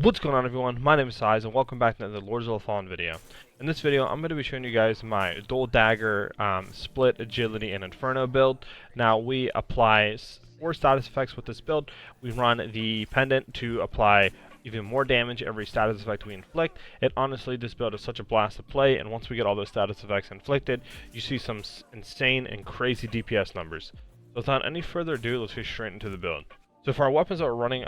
What's going on, everyone? My name is Size and welcome back to the Lords of the Fallen video. In this video I'm going to be showing you guys my dual dagger split agility and inferno build. Now we apply 4 status effects with this build. We run the pendant to apply even more damage every status effect we inflict. And honestly, this build is such a blast to play, and once we get all those status effects inflicted, you see some insane and crazy DPS numbers. So without any further ado, let's get straight into the build. So for our weapons that we're running,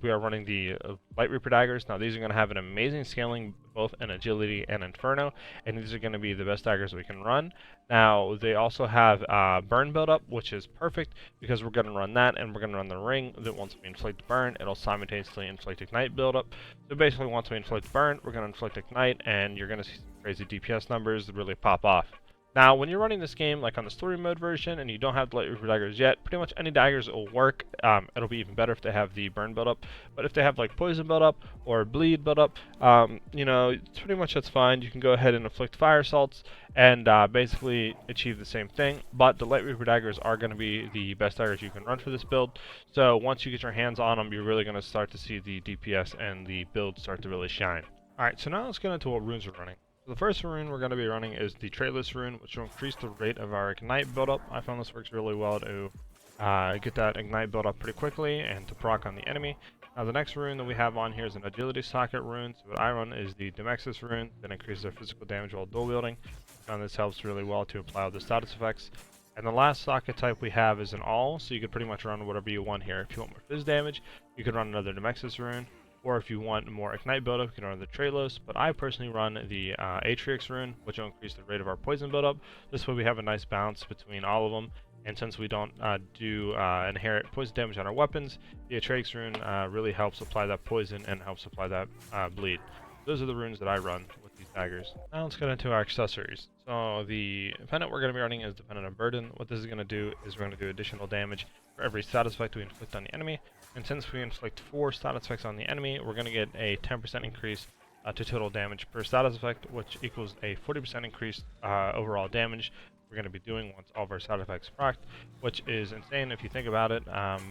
we are running the Light Reaper daggers. Now these are going to have an amazing scaling both in agility and inferno, and these are going to be the best daggers we can run. Now they also have burn buildup, which is perfect because we're going to run that, and we're going to run the ring that once we inflict burn, it'll simultaneously inflict ignite buildup. So basically once we inflict burn, we're going to inflict ignite, and you're going to see some crazy DPS numbers that really pop off. Now, when you're running this game, like on the story mode version, and you don't have the Light Reaper daggers yet, pretty much any daggers will work. It'll be even better if they have the burn buildup. But if they have like poison buildup or bleed buildup, pretty much that's fine. You can go ahead and inflict fire assaults and basically achieve the same thing. But the Light Reaper daggers are going to be the best daggers you can run for this build. So once you get your hands on them, you're really going to start to see the DPS and the build start to really shine. Alright, so now let's get into what runes we're running. So the first rune we're going to be running is the Traitless rune, which will increase the rate of our ignite buildup. I found this works really well to get that ignite buildup pretty quickly and to proc on the enemy. Now the next rune that we have on here is an agility socket rune. So what I run is the Demexis rune that increases our physical damage while dual wielding. And this helps really well to apply all the status effects. And the last socket type we have is an all, so you could pretty much run whatever you want here. If you want more phys damage, you could run another Demexis rune. Or if you want more ignite buildup, you can run the Traitless, but I personally run the Atriox rune, which will increase the rate of our poison buildup. This way we have a nice balance between all of them, and since we don't do inherit poison damage on our weapons, the Atriox rune really helps apply that poison and helps apply that bleed. Those are the runes that I run with these daggers. Now let's get into our accessories. So the pendant we're going to be running is the Pendant of Burden. What this is going to do is we're going to do additional damage for every status effect we inflict on the enemy. And since we inflict 4 status effects on the enemy, we're going to get a 10% increase to total damage per status effect, which equals a 40% increase overall damage we're going to be doing once all of our status effects procced, which is insane if you think about it.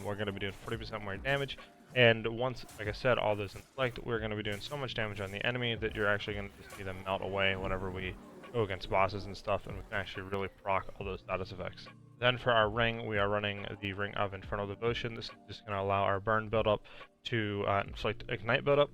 We're going to be doing 40% more damage, and once, like I said, all those inflict, we're going to be doing so much damage on the enemy that you're actually going to see them melt away whenever we go against bosses and stuff, and we can actually really proc all those status effects. Then for our ring, we are running the Ring of Infernal Devotion. This is just going to allow our burn buildup to inflict ignite buildup.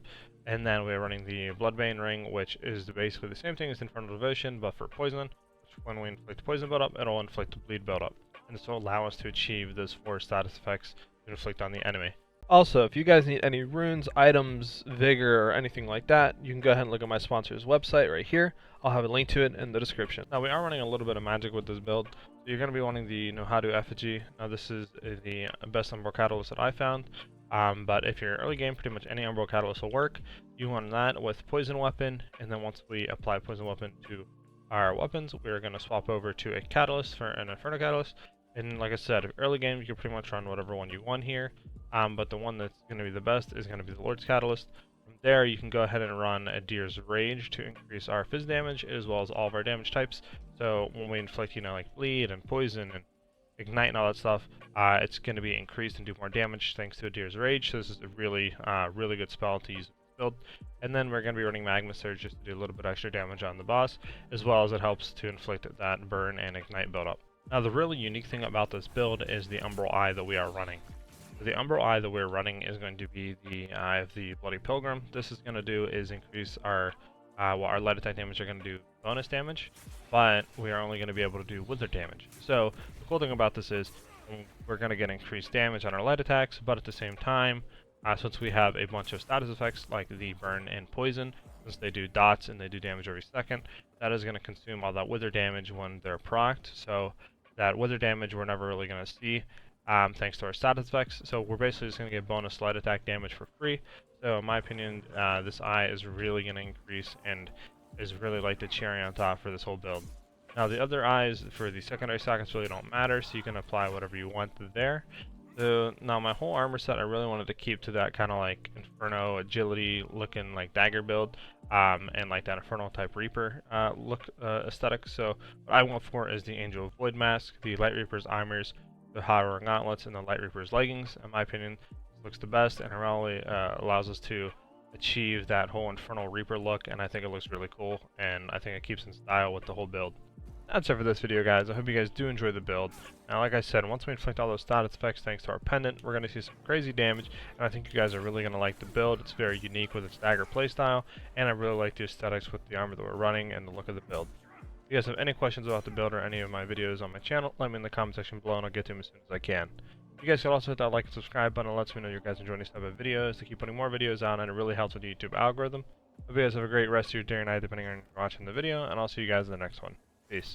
And then we are running the Bloodbane ring, which is basically the same thing as Infernal Devotion, but for poison. Which when we inflict poison buildup, it'll inflict bleed buildup. And this will allow us to achieve those 4 status effects to inflict on the enemy. Also, if you guys need any runes, items, vigor, or anything like that, you can go ahead and look at my sponsor's website right here. I'll have a link to it in the description. Now, we are running a little bit of magic with this build. So you're going to be wanting the Nohadu Effigy. Now, this is the best Umbral Catalyst that I found. But if you're early game, pretty much any Umbral Catalyst will work. You want that with Poison Weapon, and then once we apply Poison Weapon to our weapons, we're going to swap over to a Catalyst for an Inferno Catalyst. And like I said, early game, you can pretty much run whatever one you want here. But the one that's going to be the best is going to be the Lord's Catalyst. From there, you can go ahead and run Adyr's Rage to increase our phys damage as well as all of our damage types. So when we inflict, like bleed and poison and ignite and all that stuff, it's going to be increased and do more damage thanks to Adyr's Rage. So this is a really, really good spell to use in this build. And then we're going to be running Magma Surge just to do a little bit extra damage on the boss, as well as it helps to inflict that burn and ignite buildup. Now, the really unique thing about this build is the Umbral Eye that we are running. The Umbral Eye that we're running is going to be the Eye of the Bloody Pilgrim. This is going to do is increase our our light attack damage are going to do bonus damage, but we are only going to be able to do wither damage. So the cool thing about this is we're going to get increased damage on our light attacks, but at the same time, since we have a bunch of status effects like the burn and poison, since they do dots and they do damage every second, that is going to consume all that wither damage when they're procced. So that wither damage we're never really going to see. Thanks to our status effects. So we're basically just going to get bonus light attack damage for free. So in my opinion, this eye is really going to increase and is really like the cherry on top for this whole build. Now the other eyes for the secondary sockets really don't matter, so you can apply whatever you want there. So now my whole armor set I really wanted to keep to that kind of like Inferno agility looking like dagger build, and like that Infernal type Reaper look aesthetic. So what I went for is the Angel of Void mask, the Light Reaper's armors, the Horror gauntlets, and the Light Reaper's leggings. In my opinion, this looks the best, and it really allows us to achieve that whole Infernal Reaper look, and I think it looks really cool, and I think it keeps in style with the whole build. That's it for this video, guys. I hope you guys do enjoy the build. Now, like I said, once we inflict all those stat effects thanks to our pendant, we're going to see some crazy damage, and I think you guys are really going to like the build. It's very unique with its Dagger playstyle, and I really like the aesthetics with the armor that we're running and the look of the build. If you guys have any questions about the build or any of my videos on my channel, let me in the comment section below, and I'll get to them as soon as I can. You guys can also hit that like and subscribe button. It lets me know you guys enjoy these type of videos to keep putting more videos out, and it really helps with the YouTube algorithm. Hope you guys have a great rest of your day or night depending on when you're watching the video, and I'll see you guys in the next one. Peace.